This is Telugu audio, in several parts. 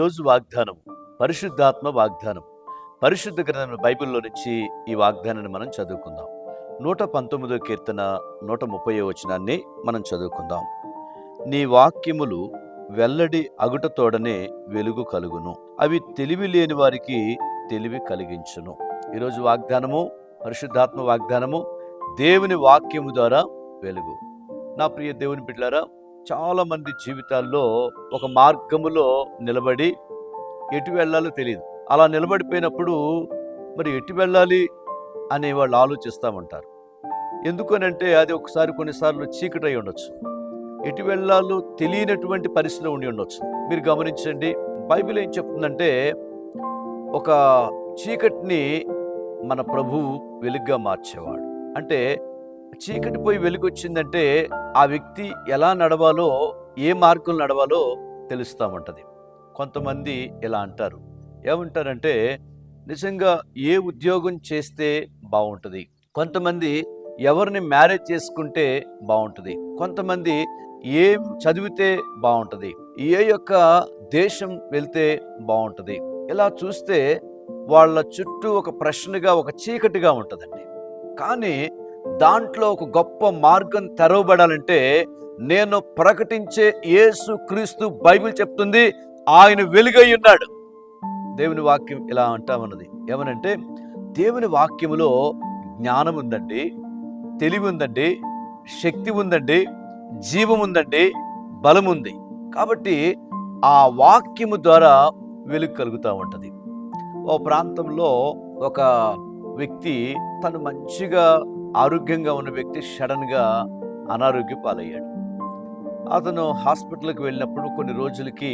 ఈరోజు వాగ్దానం పరిశుద్ధాత్మ వాగ్దానం. పరిశుద్ధ గ్రంథం బైబిల్లో నుంచి ఈ వాగ్దానాన్ని మనం చదువుకుందాం. 119వ కీర్తన 130వ వచనాన్ని మనం చదువుకుందాం. నీ వాక్యములు వెల్లడి అగుటతోడనే వెలుగు కలుగును, అవి తెలివి లేని వారికి తెలివి కలిగించును. ఈరోజు వాగ్దానము పరిశుద్ధాత్మ వాగ్దానము, దేవుని వాక్యము ద్వారా వెలుగు. నా ప్రియ దేవుని బిడ్డలారా, చాలా మంది జీవితాల్లో ఒక మార్గములో నిలబడి ఎటు వెళ్ళాలో తెలియదు. అలా నిలబడిపోయినప్పుడు మరి ఎటు వెళ్ళాలి అనే వాళ్ళు ఆలోచిస్తూ ఉంటారు. ఎందుకనంటే అది ఒకసారి కొన్నిసార్లు చీకటి అయి ఉండొచ్చు, ఎటు వెళ్ళాలో తెలియనటువంటి పరిస్థితిలో ఉండి ఉండొచ్చు. మీరు గమనించండి, బైబిల్ ఏం చెప్తుందంటే ఒక చీకటిని మన ప్రభువు వెలుగుగా మార్చేవాడు. అంటే చీకటి పోయి వెలుగు వచ్చిందంటే ఆ వ్యక్తి ఎలా నడవాలో, ఏ మార్గంలో నడవాలో తెలుస్తూ ఉంటుంది. కొంతమంది ఇలా అంటారు, ఏమంటారంటే నిజంగా ఏ ఉద్యోగం చేస్తే బాగుంటుంది, కొంతమంది ఎవరిని మ్యారేజ్ చేసుకుంటే బాగుంటుంది, కొంతమంది ఏం చదివితే బాగుంటుంది, ఏ యొక్క దేశం వెళ్తే బాగుంటుంది. ఇలా చూస్తే వాళ్ళ చుట్టూ ఒక ప్రశ్నగా, ఒక చీకటిగా ఉంటుందండి. కానీ దాంట్లో ఒక గొప్ప మార్గం తెరవబడాలంటే నేను ప్రకటించే యేసు క్రీస్తు బైబిల్ చెప్తుంది, ఆయన వెలుగై ఉన్నాడు. దేవుని వాక్యం ఇలా అంటామన్నది ఏమనంటే, దేవుని వాక్యములో జ్ఞానం ఉందండి, తెలివి ఉందండి, శక్తి ఉందండి, జీవం ఉందండి, బలం ఉంది. కాబట్టి ఆ వాక్యము ద్వారా వెలుగు కలుగుతూ ఉంటుంది. ఓ ప్రాంతంలో ఒక వ్యక్తి, తను మంచిగా ఆరోగ్యంగా ఉన్న వ్యక్తి సడన్గా అనారోగ్య పాలయ్యాడు. అతను హాస్పిటల్కి వెళ్ళినప్పుడు కొన్ని రోజులకి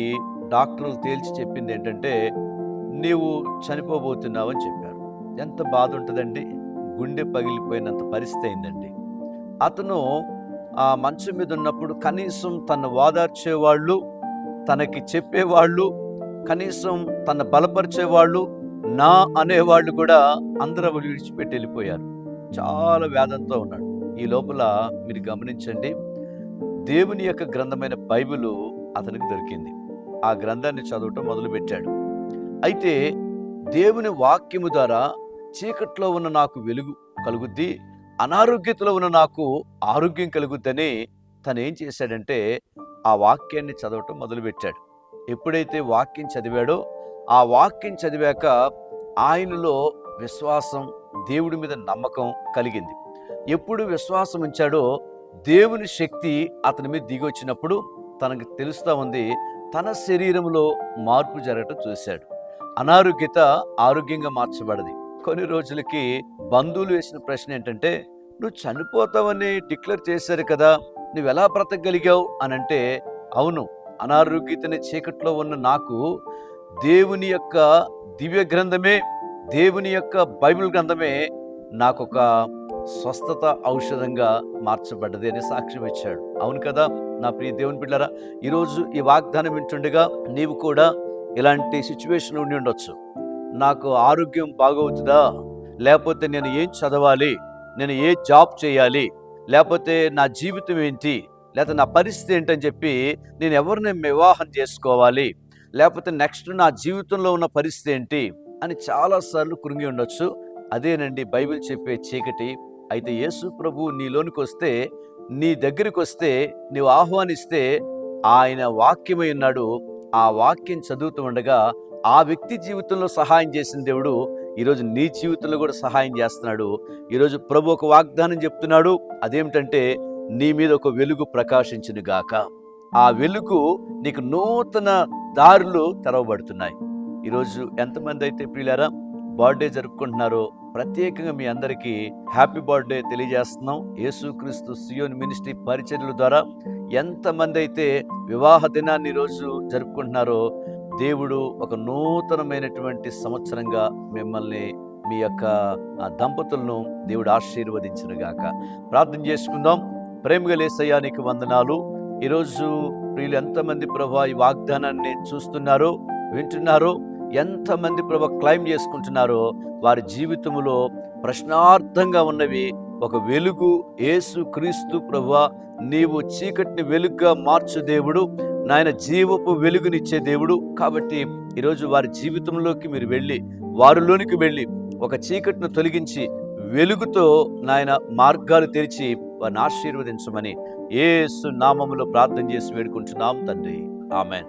డాక్టర్లు తేల్చి చెప్పింది ఏంటంటే, నీవు చనిపోబోతున్నావు అని చెప్పారు. ఎంత బాధ ఉంటుందండి, గుండె పగిలిపోయినంత పరిస్థితి అయిందండి. అతను ఆ మంచం మీద ఉన్నప్పుడు కనీసం తను ఓదార్చేవాళ్ళు, తనకి చెప్పేవాళ్ళు, కనీసం తను బలపరిచేవాళ్ళు, నా అనేవాళ్ళు కూడా అందరూ విడిచిపెట్టి వెళ్ళిపోయారు. చాలా వేదంతో ఉన్నాడు. ఈ లోపల మీరు గమనించండి, దేవుని యొక్క గ్రంథమైన బైబిలు అతనికి దొరికింది. ఆ గ్రంథాన్ని చదవటం మొదలుపెట్టాడు. అయితే దేవుని వాక్యము ద్వారా చీకట్లో ఉన్న నాకు వెలుగు కలుగుద్ది, అనారోగ్యతలో ఉన్న నాకు ఆరోగ్యం కలుగుద్దని తను ఏం చేశాడంటే ఆ వాక్యాన్ని చదవటం మొదలుపెట్టాడు. ఎప్పుడైతే వాక్యం చదివాడో, ఆ వాక్యం చదివాక ఆయనలో విశ్వాసం, దేవుడి మీద నమ్మకం కలిగింది. ఎప్పుడు విశ్వాసం ఉంచాడో దేవుని శక్తి అతని మీద దిగి వచ్చినప్పుడు తనకు తెలుస్తూ ఉంది, తన శరీరంలో మార్పు జరగటం చూశాడు. అనారోగ్యత ఆరోగ్యంగా మార్చబడింది. కొన్ని రోజులకి బంధువులు వేసిన ప్రశ్న ఏంటంటే, నువ్వు చనిపోతావని డిక్లేర్ చేశారు కదా, నువ్వు ఎలా బ్రతకగలిగావు అని అంటే, అవును, అనారోగ్యతని చీకట్లో ఉన్న నాకు దేవుని యొక్క దివ్య గ్రంథమే, దేవుని యొక్క బైబిల్ గ్రంథమే నాకొక స్వస్థత ఔషధంగా మార్చబడ్డది అని సాక్ష్యం ఇచ్చాడు. అవును కదా నా ప్రియ దేవుని బిడ్డలారా, ఈరోజు ఈ వాగ్దానం వింటుండగా నీవు కూడా ఇలాంటి సిచ్యువేషన్ ఉండి ఉండొచ్చు. నాకు ఆరోగ్యం బాగవుతుందా, లేకపోతే నేను ఏం చదవాలి, నేను ఏ జాబ్ చేయాలి, లేకపోతే నా జీవితం ఏంటి, లేకపోతే నా పరిస్థితి ఏంటని చెప్పి నేను ఎవరిని వివాహం చేసుకోవాలి, లేకపోతే నెక్స్ట్ నా జీవితంలో ఉన్న పరిస్థితి ఏంటి అని చాలాసార్లు కృంగి ఉండొచ్చు. అదేనండి బైబిల్ చెప్పే చీకటి. అయితే యేసు ప్రభు నీలోనికి వస్తే, నీ దగ్గరికి వస్తే, నీవు ఆహ్వానిస్తే ఆయన వాక్యమై ఉన్నాడు. ఆ వాక్యం చదువుతూ ఉండగా ఆ వ్యక్తి జీవితంలో సహాయం చేసిన దేవుడు ఈరోజు నీ జీవితంలో కూడా సహాయం చేస్తున్నాడు. ఈరోజు ప్రభు ఒక వాగ్దానం చెప్తున్నాడు. అదేమిటంటే, నీ మీద ఒక వెలుగు ప్రకాశించును గాక. ఆ వెలుగు నీకు నూతన దారులు తెరవబడుతున్నాయి. ఈరోజు ఎంతమంది అయితే ప్రియులారా బర్త్డే జరుపుకుంటున్నారో, ప్రత్యేకంగా మీ అందరికీ హ్యాపీ బర్త్డే తెలియజేస్తున్నాం. యేసుక్రీస్తు సియోన్ మినిస్ట్రీ పరిచర్యల ద్వారా ఎంతమంది అయితే వివాహ దినాన్ని ఈరోజు జరుపుకుంటున్నారో, దేవుడు ఒక నూతనమైనటువంటి సంవత్సరంగా మిమ్మల్ని, మీ యొక్క దంపతులను దేవుడు ఆశీర్వదించునుగాక. ప్రార్థన చేసుకుందాం. ప్రేమగా యేసయ్యా నీకు వందనాలు. ఈరోజు ప్రియులు ఎంతమంది ప్రభా ఈ వాగ్దానాన్ని చూస్తున్నారో, వింటున్నారో, ఎంతమంది ప్రభా క్లైమ్ చేసుకుంటున్నారో, వారి జీవితంలో ప్రశ్నార్థంగా ఉన్నవి ఒక వెలుగు యేసు క్రీస్తు ప్రభువా, నీవు చీకటిని వెలుగుగా మార్చు దేవుడు. నాయన జీవపు వెలుగునిచ్చే దేవుడు. కాబట్టి ఈరోజు వారి జీవితంలోకి మీరు వెళ్ళి, వారిలోనికి వెళ్ళి ఒక చీకటిని తొలగించి వెలుగుతో నాయన మార్గాలు తెరిచి వారిని ఆశీర్వదించమని యేసు నామములో ప్రార్థన చేసి వేడుకుంటున్నాం తండ్రి. ఆమేన్.